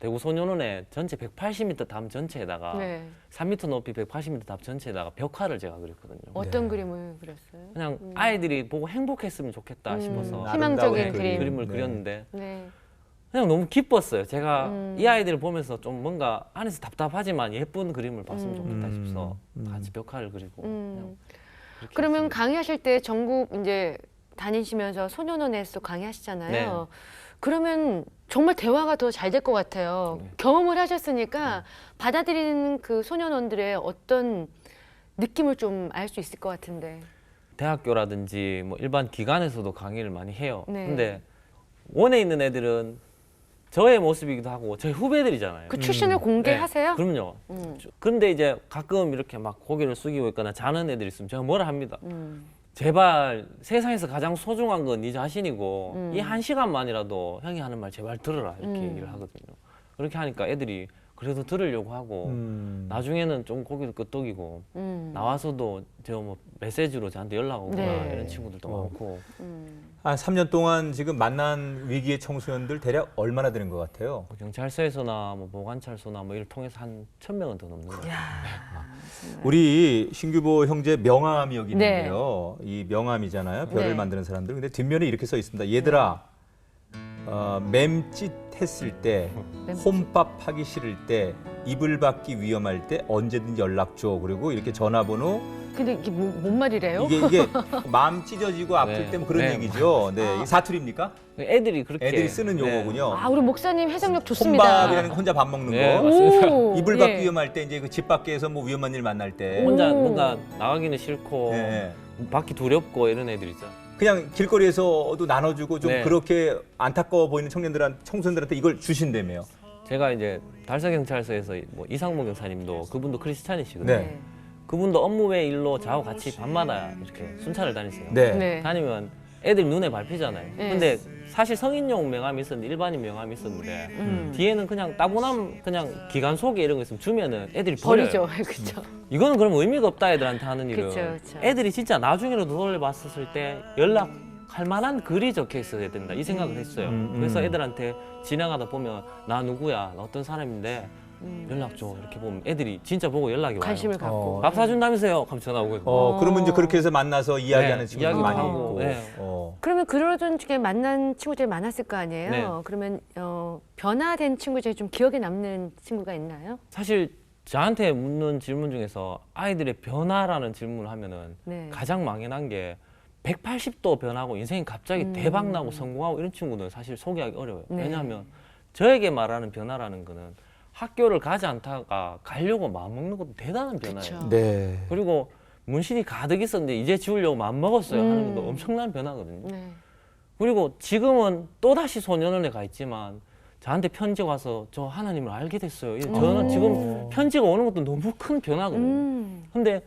대구 소년원의 전체 180m 담 전체에다가 네. 3m 높이 180m 담 전체에다가 벽화를 제가 그렸거든요. 어떤 네. 그림을 그렸어요? 그냥 아이들이 보고 행복했으면 좋겠다 싶어서 희망적인 아름다운 그림. 그림을 네. 그렸는데 네. 그냥 너무 기뻤어요. 제가 이 아이들을 보면서 좀 뭔가 안에서 답답하지만 예쁜 그림을 봤으면 좋겠다 싶어서 같이 벽화를 그리고 그냥 그렇게 그러면 했습니다. 강의하실 때 전국 이제 다니시면서 소년원에서 강의하시잖아요. 네. 그러면 정말 대화가 더 잘 될 것 같아요. 네. 경험을 하셨으니까 받아들이는 그 소년원들의 어떤 느낌을 좀 알 수 있을 것 같은데. 대학교라든지 뭐 일반 기관에서도 강의를 많이 해요. 네. 근데 원에 있는 애들은 저의 모습이기도 하고 저희 후배들이잖아요. 그 출신을 공개하세요? 그럼요. 근데 이제 가끔 이렇게 막 고개를 숙이고 있거나 자는 애들이 있으면 제가 뭐라 합니다. 제발 세상에서 가장 소중한 건 네 자신이고 이 한 시간만이라도 형이 하는 말 제발 들어라 이렇게 얘기를 하거든요. 그렇게 하니까 애들이 그래도 들으려고 하고 나중에는 좀 고개도 끄덕이고 나와서도 저 뭐 메시지로 저한테 연락 오거나 네. 이런 친구들도 많고 한 3년 동안 지금 만난 위기의 청소년들 대략 얼마나 되는 것 같아요? 뭐 경찰서에서나 뭐 보관찰소나 뭐 이를 통해서 한 1,000명은 더 넘는 것 같아요. 우리 신규보 형제 명함이 여기 네. 있는데요. 이 명함이잖아요. 별을 네. 만드는 사람들. 근데 뒷면에 이렇게 써 있습니다. 얘들아, 맴짓 했을 때, 홈밥 하기 싫을 때, 이불 받기 위험할 때 언제든 연락 줘. 그리고 이렇게 전화번호. 근데 이게 뭔 말이래요? 이게 마음 찢어지고 아플 네. 때 뭐 그런 네. 얘기죠. 네, 이게 사투리입니까? 애들이 그렇게 애들이 쓰는 네. 용어군요. 아, 우리 목사님 해석력 좋습니다. 혼밥이라는 거 혼자 밥 먹는 네, 거. 맞습니다. 오, 이불 받기 예. 위험할 때 이제 그 집 밖에서 뭐 위험한 일 만날 때. 혼자 오. 뭔가 나가기는 싫고 네. 받기 두렵고 이런 애들 있죠. 그냥 길거리에서도 나눠주고 좀 네. 그렇게 안타까워 보이는 청소년들한테 이걸 주신다며요. 제가 이제 달서경찰서에서 뭐 이상모 경사님도 그분도 크리스찬이시거든요. 네. 그분도 업무 외 일로 저하고 같이 밤마다 이렇게 순찰을 다니세요. 네. 네. 다니면 애들 눈에 밟히잖아요. 네. 근데 사실 성인용 명함이 있었는데 일반인 명함이 있었는데 뒤에는 그냥 따분함 그냥 기관 소개 이런 거 있으면 주면은 애들이 버려요. 버리죠. 그렇죠. 이거는 그럼 의미가 없다 애들한테 하는 일은. 그쵸, 그쵸. 애들이 진짜 나중에라도 돌려봤었을 때 연락 할 만한 글이 적혀 있어야 된다 이 생각을 했어요. 그래서 애들한테 지나가다 보면 나 누구야, 나 어떤 사람인데 연락 줘 이렇게 보면 애들이 진짜 보고 연락이 와요. 관심을 갖고. 밥 사준다면서요? 하면 전화 오거든요. 그러면 이제 그렇게 해서 만나서 이야기하는 네, 친구들 이야기도 많이 하고, 있고. 네. 그러면 그러던 중에 만난 친구들이 많았을 거 아니에요? 네. 그러면 변화된 친구 중에 좀 기억에 남는 친구가 있나요? 사실 저한테 묻는 질문 중에서 아이들의 변화라는 질문을 하면은 네. 가장 막연한 게 180도 변하고 인생이 갑자기 대박 나고 성공하고 이런 친구들은 사실 소개하기 어려워요. 네. 왜냐하면 저에게 말하는 변화라는 거는 학교를 가지 않다가 가려고 마음먹는 것도 대단한 변화예요. 그쵸. 네. 그리고 문신이 가득 있었는데 이제 지우려고 마음먹었어요 하는 것도 엄청난 변화거든요. 네. 그리고 지금은 또다시 소년원에 가 있지만 저한테 편지가 와서 저 하나님을 알게 됐어요. 저는 지금 편지가 오는 것도 너무 큰 변화거든요. 근데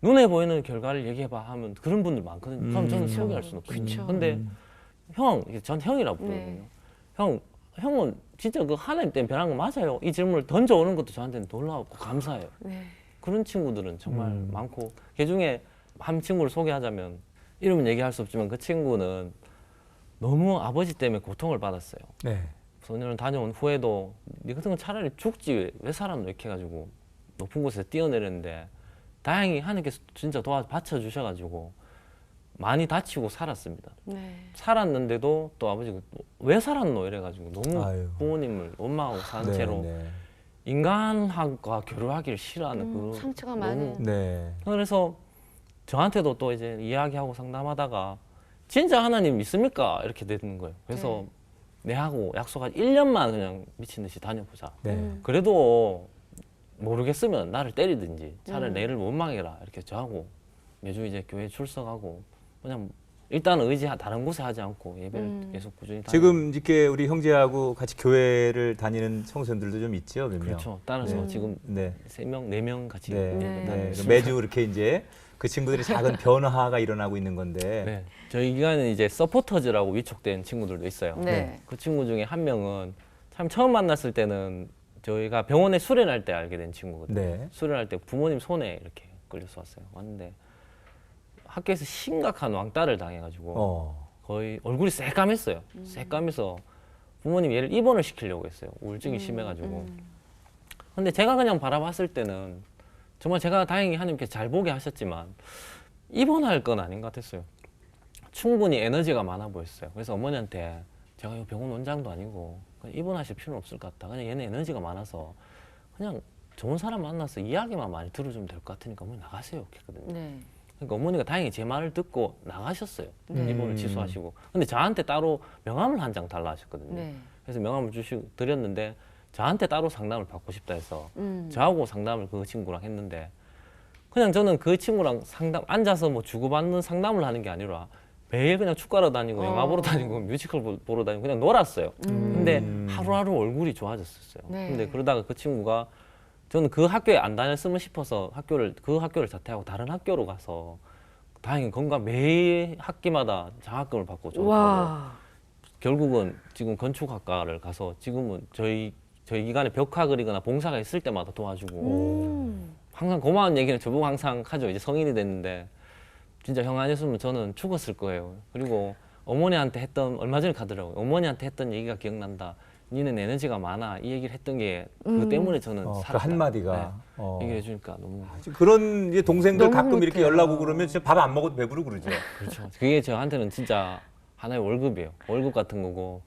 눈에 보이는 결과를 얘기해봐 하면 그런 분들 많거든요. 그럼 저는 소개할 수는 없어요. 그쵸. 근데 형, 전 형이라고 부르거든요. 네. 형은 진짜 그 하나님 때문에 변한 거 맞아요. 이 질문을 던져오는 것도 저한테는 놀라웠고 감사해요. 네. 그런 친구들은 정말 많고 그 중에 한 친구를 소개하자면 이름은 얘기할 수 없지만 그 친구는 너무 아버지 때문에 고통을 받았어요. 네. 소년을 다녀온 후에도 네 같은 건 차라리 죽지 왜 살았노 이렇게 해가지고 높은 곳에서 뛰어내렸는데 다행히 하나님께서 진짜 받쳐주셔가지고 많이 다치고 살았습니다. 네. 살았는데도 또 아버지가 왜 살았노 이래가지고 너무 아유. 부모님을 원망하고 사는 채로 네. 인간과 교류하기를 싫어하는 그 상처가 너무 많은. 네. 그래서 저한테도 또 이제 이야기하고 상담하다가 진짜 하나님 믿습니까? 이렇게 되는 거예요. 그래서 내하고 약속한 1년만 그냥 미친 듯이 다녀보자. 네. 그래도 모르겠으면 나를 때리든지 차라리 내를 원망해라. 이렇게 저하고 매주 이제 교회 출석하고 그냥 일단 다른 곳에 하지 않고 예배를 계속 꾸준히 다니고. 지금 이렇게 우리 형제하고 같이 교회를 다니는 청소년들도 좀 있죠, 몇 명. 그렇죠. 따라서 지금 네. 3명, 4명 같이 네. 네. 네. 매주 이렇게 이제 그 친구들이 작은 변화가 일어나고 있는 건데. 네. 저희 기관은 이제 서포터즈라고 위촉된 친구들도 있어요. 네. 그 친구 중에 한 명은 참 처음 만났을 때는 저희가 병원에 수련할 때 알게 된 친구거든요. 네. 수련할 때 부모님 손에 이렇게 끌려서 왔어요. 왔는데 학교에서 심각한 왕따를 당해가지고 거의 얼굴이 새까맸어요. 새까매서 부모님 얘를 입원을 시키려고 했어요. 우울증이 심해가지고. 근데 제가 그냥 바라봤을 때는 정말 제가 다행히 하나님께서 잘 보게 하셨지만 입원할 건 아닌 것 같았어요. 충분히 에너지가 많아 보였어요. 그래서 어머니한테 제가 이 병원 원장도 아니고 그냥 입원하실 필요는 없을 것 같다. 그냥 얘는 에너지가 많아서 그냥 좋은 사람 만나서 이야기만 많이 들어주면 될 것 같으니까 어머니 나가세요. 이렇게 했거든요. 네. 그러니까 어머니가 다행히 제 말을 듣고 나가셨어요. 네. 입원을 취소하시고. 근데 저한테 따로 명함을 한 장 달라 하셨거든요. 네. 그래서 명함을 드렸는데 저한테 따로 상담을 받고 싶다 해서 저하고 상담을 그 친구랑 했는데 그냥 저는 그 친구랑 앉아서 뭐 주고받는 상담을 하는 게 아니라 매일 그냥 축구하러 다니고 영화 보러 다니고 뮤지컬 보러 다니고 그냥 놀았어요. 근데 하루하루 얼굴이 좋아졌었어요. 네. 근데 그러다가 그 친구가 저는 그 학교에 안 다녔으면 싶어서 그 학교를 자퇴하고 다른 학교로 가서 다행히 매일 학기마다 장학금을 받고 졸업하고 와. 결국은 지금 건축학과를 가서 지금은 저희 기관에 벽화 그리거나 봉사가 있을 때마다 도와주고 항상 고마운 얘기는 저보고 항상 하죠. 이제 성인이 됐는데 진짜 형 아니었으면 저는 죽었을 거예요. 그리고 어머니한테 얼마 전에 가더라고요. 어머니한테 했던 얘기가 기억난다. 니는 에너지가 많아. 이 얘기를 했던 게 그것 때문에 저는 그 살았다. 한마디가. 네. 얘기해 주니까 너무 그런 이제 동생들 너무 가끔 이렇게 흐뭇해요. 연락 오고 그러면 진짜 밥 안 먹어도 배부르고 그러죠. 그렇죠. 그게 저한테는 진짜 하나의 월급이에요. 월급 같은 거고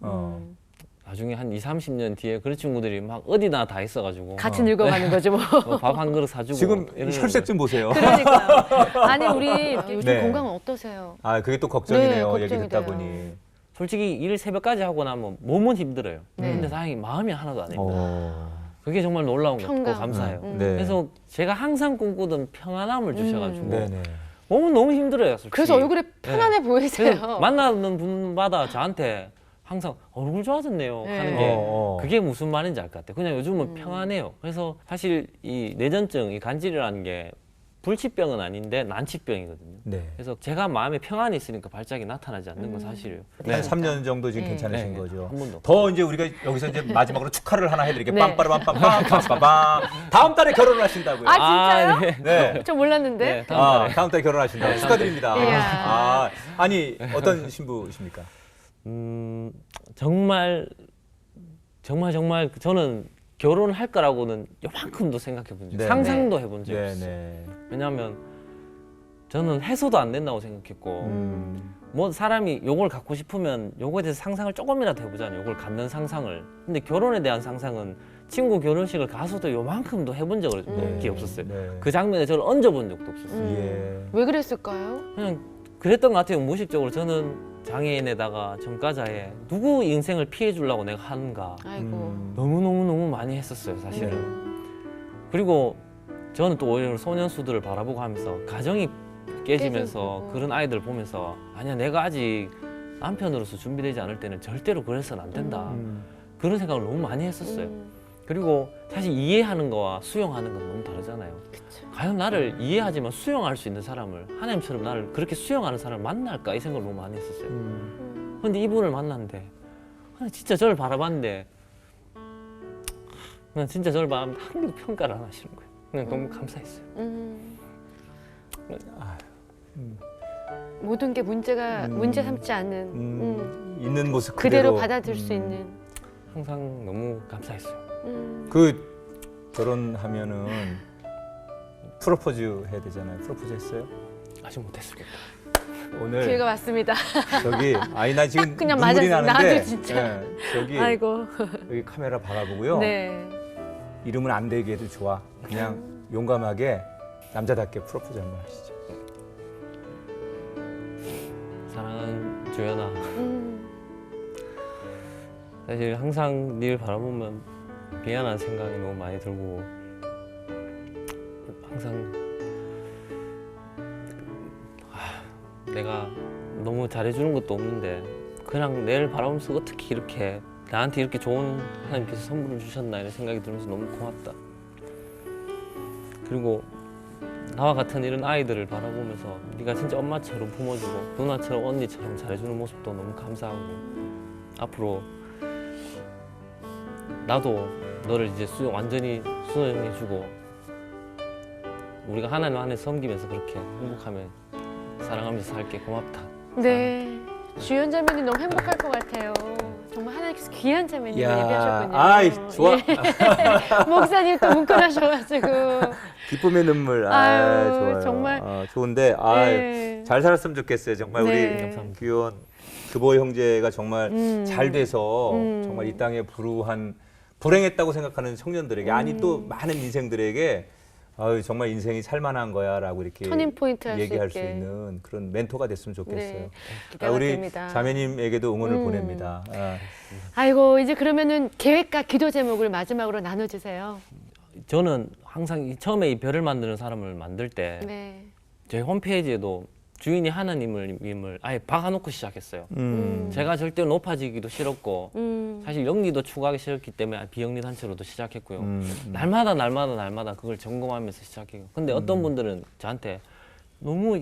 나중에 한 20-30년 뒤에 그런 친구들이 막 어디나 다 있어가지고 같이 늙어가는 거죠 뭐. 밥 한 그릇 사주고 지금 이러는 혈색 좀 보세요. 그러니까요. 아니 우리 요즘 네. 건강은 어떠세요? 아, 그게 또 걱정이네요. 네, 얘기 듣다 걱정이 보니. 솔직히 일 새벽까지 하고 나면 몸은 힘들어요. 네. 근데 다행히 마음이 하나도 안 힘들어요. 그게 정말 놀라운 것 같고 평강. 감사해요. 네. 그래서 제가 항상 꿈꾸던 평안함을 주셔가지고 네네. 몸은 너무 힘들어요. 솔직히. 그래서 얼굴이 편안해 보이세요. 그래서 만나는 분마다 저한테 항상 얼굴 좋아졌네요 네. 하는 게 어. 그게 무슨 말인지 알 것 같아요. 그냥 요즘은 평안해요. 그래서 사실 이 뇌전증, 이 간질이라는 게 불치병은 아닌데 난치병이거든요. 네. 그래서 제가 마음에 평안이 있으니까 발작이 나타나지 않는 건 사실이에요. 네. 한 3년 정도 지금 네. 괜찮으신 네. 거죠. 한 번도 더 이제 우리가 여기서 이제 마지막으로 축하를 하나 해드릴게요. 네. 빰빠라빰빰빰빰빰. 다음 달에 결혼을 하신다고요. 아, 진짜요? 네. 네. 저 몰랐는데. 네, 다음 달에. 다음 달에 결혼하신다고 네, 축하드립니다. 이야. 아니 어떤 신부십니까? 정말 저는 결혼을 할 거라고는 요만큼도 생각해 본 적, 네, 상상도 해본 적이 네, 없어요. 네. 왜냐하면 저는 해서도 안 된다고 생각했고 음. 뭐 사람이 요걸 갖고 싶으면 요거에 대해서 상상을 조금이라도 해보잖아요. 요걸 갖는 상상을. 근데 결혼에 대한 상상은 친구 결혼식을 가서도 요만큼도 해본 적이 네. 없었어요. 네. 그 장면에 저를 얹어본 적도 없었어요. 예. 왜 그랬을까요? 그냥 그랬던 것 같아요. 무의식적으로 저는 장애인에다가 전과자에 누구 인생을 피해 주려고 내가 하는가 아이고. 너무 많이 했었어요, 사실은. 그리고 저는 또 오히려 소년수들을 바라보고 하면서 가정이 깨지면서 깨지고. 그런 아이들 보면서 아니야, 내가 아직 남편으로서 준비되지 않을 때는 절대로 그래서는 안 된다. 음. 그런 생각을 너무 많이 했었어요. 그리고 사실 이해하는 거와 수용하는 건 너무 다르잖아요. 그쵸. 과연 나를 이해하지만 수용할 수 있는 사람을, 하나님처럼 나를 그렇게 수용하는 사람을 만날까, 이 생각을 너무 많이 했었어요. 근데 이분을 만났는데 그냥 진짜 저를 바라봤는데 그냥 진짜 저를 바라봤는데 한 개도 평가를 안 하시는 거예요. 그냥 너무 감사했어요. 모든 게 문제 삼지 않는 있는 모습 그대로 그대로 받아들일 수 있는. 항상 너무 감사했어요. 그 결혼하면은 프로포즈 해야 되잖아요. 프로포즈 했어요? 아직 못했습니다. 오늘 기회가 왔습니다. 저기 아니 나 지금 그냥 눈물이 맞았어. 나는데 나도 진짜. 예, 저기 아이고. 여기 카메라 박아보고요. 네. 이름은 안 되게 해도 좋아. 그냥 용감하게 남자답게 프로포즈 한번 하시죠. 사랑하는 주연아, 사실 항상 늘 바라보면 미안한 생각이 너무 많이 들고 항상 내가 너무 잘해주는 것도 없는데 그냥 내를 바라보면서 어떻게 이렇게 나한테 이렇게 좋은 하나님께서 선물을 주셨나 이런 생각이 들면서 너무 고맙다. 그리고 나와 같은 이런 아이들을 바라보면서 네가 진짜 엄마처럼 품어주고 누나처럼 언니처럼 잘해주는 모습도 너무 감사하고 앞으로 나도 너를 이제 완전히 수용해주고 우리가 하나님 안에 섬기면서 그렇게 행복하며 사랑하면서 살게. 고맙다. 네. 주연 자매님 너무 행복할 것 같아요. 정말 하나님께서 귀한 자매님 야, 예비하셨군요. 아이 좋아. 예. 목사님 또 뭉클하셔가지고. 기쁨의 눈물. 아유, 좋아요. 정말. 좋은데 네. 잘 살았으면 좋겠어요. 정말 네. 우리 감사합니다. 귀여운 규보 형제가 정말 잘 돼서 음. 정말 이 땅에 불행했다고 생각하는 청년들에게 아니 또 많은 인생들에게 정말 인생이 살만한 거야라고 이렇게 터닝 포인트 할 수 얘기할 수 있게. 있는 그런 멘토가 됐으면 좋겠어요. 네. 기대가 우리 됩니다. 자매님에게도 응원을 보냅니다. 아이고 이제 그러면은 계획과 기도 제목을 마지막으로 나눠주세요. 저는 항상 처음에 이 별을 만드는 사람을 만들 때 네. 저희 홈페이지에도 주인이 하나님을 아예 박아놓고 시작했어요. 제가 절대 높아지기도 싫었고 사실 영리도 추구하기 싫었기 때문에 비영리 단체로도 시작했고요. 날마다 그걸 점검하면서 시작해요. 근데 어떤 분들은 저한테 너무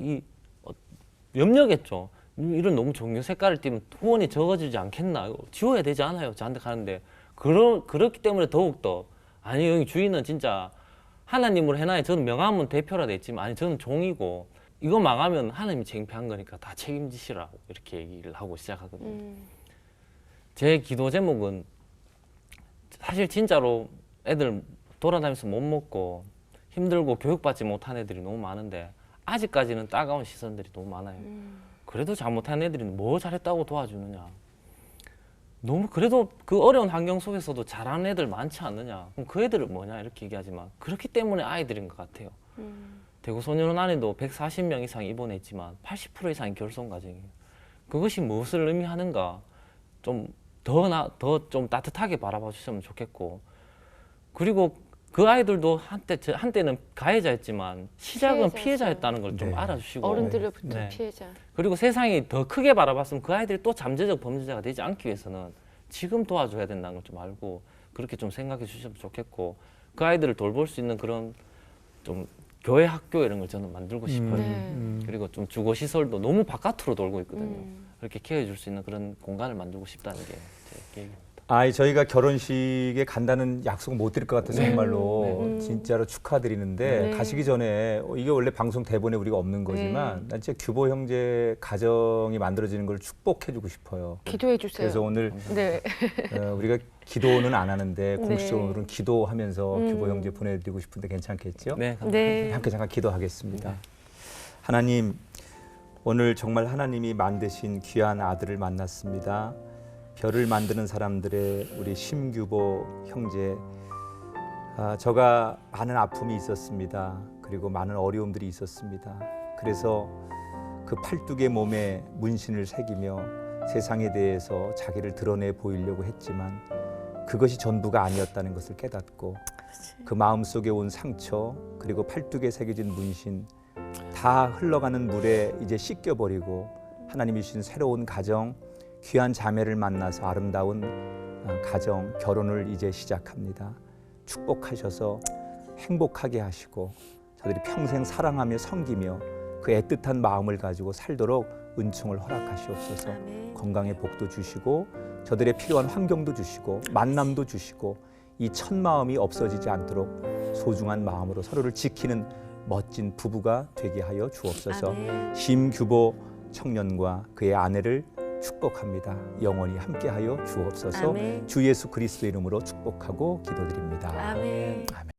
염려겠죠. 이런 너무 종교 색깔을 띠면 후원이 적어지지 않겠나? 지워야 되지 않아요? 저한테 가는데 그렇기 때문에 더욱더 아니 여기 주인은 진짜 하나님으로 해놔야 저는 명함은 대표라 돼 있지만 아니 저는 종이고 이거 망하면 하나님이 창피한 거니까 다 책임지시라고 이렇게 얘기를 하고 시작하거든요. 제 기도 제목은 사실 진짜로 애들 돌아다니면서 못 먹고 힘들고 교육받지 못한 애들이 너무 많은데 아직까지는 따가운 시선들이 너무 많아요. 그래도 잘못한 애들이 뭐 잘했다고 도와주느냐. 너무 그래도 그 어려운 환경 속에서도 잘하는 애들 많지 않느냐. 그럼 그 애들은 뭐냐 이렇게 얘기하지만 그렇기 때문에 아이들인 것 같아요. 대구 소년원 안에도 140명 이상이 입원했지만 80% 이상이 결손 가정이에요. 그것이 무엇을 의미하는가 좀 좀 따뜻하게 바라봐 주셨으면 좋겠고 그리고 그 아이들도 한때는 가해자였지만 시작은 피해자였다는 걸 좀 네. 알아주시고 어른들로부터 네. 피해자. 그리고 세상이 더 크게 바라봤으면 그 아이들이 또 잠재적 범죄자가 되지 않기 위해서는 지금 도와줘야 된다는 걸 좀 알고 그렇게 좀 생각해 주셨으면 좋겠고 그 아이들을 돌볼 수 있는 그런 좀 교회 학교 이런 걸 저는 만들고 싶어요. 네. 그리고 좀 주거 시설도 너무 바깥으로 돌고 있거든요. 음. 그렇게 케어해 줄 수 있는 그런 공간을 만들고 싶다는 게 제 계획입니다. 아이 저희가 결혼식에 간다는 약속 못 드릴 것 같아서 정말로 네. 진짜로 축하드리는데 네. 가시기 전에 이게 원래 방송 대본에 우리가 없는 거지만 난 진짜 규보 형제 가정이 만들어지는 걸 축복해주고 싶어요. 기도해 주세요. 그래서 오늘 네. 우리가 기도는 안 하는데 네. 공식적으로는 기도하면서 규보 형제 보내드리고 싶은데 괜찮겠죠? 네, 감사합니다. 네. 함께 잠깐 기도하겠습니다. 하나님, 오늘 정말 하나님이 만드신 귀한 아들을 만났습니다. 별을 만드는 사람들의 우리 심규보 형제, 저가 많은 아픔이 있었습니다. 그리고 많은 어려움들이 있었습니다. 그래서 그 팔뚝의 몸에 문신을 새기며 세상에 대해서 자기를 드러내 보이려고 했지만 그것이 전부가 아니었다는 것을 깨닫고 그 마음속에 온 상처 그리고 팔뚝에 새겨진 문신 다 흘러가는 물에 이제 씻겨버리고 하나님이 주신 새로운 가정, 귀한 자매를 만나서 아름다운 가정, 결혼을 이제 시작합니다. 축복하셔서 행복하게 하시고 저들이 평생 사랑하며 섬기며 그 애틋한 마음을 가지고 살도록 은총을 허락하시옵소서. 건강의 복도 주시고 저들의 필요한 환경도 주시고 만남도 주시고 이 첫 마음이 없어지지 않도록 소중한 마음으로 서로를 지키는 멋진 부부가 되게 하여 주옵소서. 심규보 청년과 그의 아내를 축복합니다. 영원히 함께하여 주옵소서. 아멘. 주 예수 그리스도 이름으로 축복하고 기도드립니다. 아멘. 아멘.